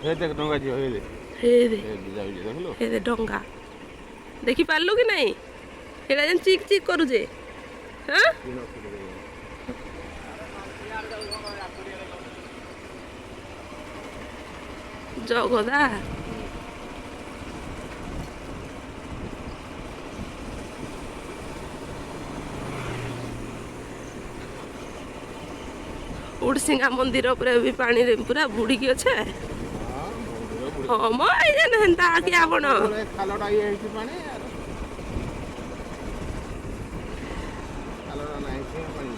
हे देख डंगा जी हे दे हे दे जाऊ जे देखलो हे दे डंगा देखि पारलु कि नहीं हेडा जन चिक चिक करू जे हां जगदा उड़सिंगा मंदिर पूरा भी पानी रे पूरा बुड़ी की अच्छे हाँ म ये नहंता आके आपण खालटा ये है पानी यार खालटा नहीं से पानी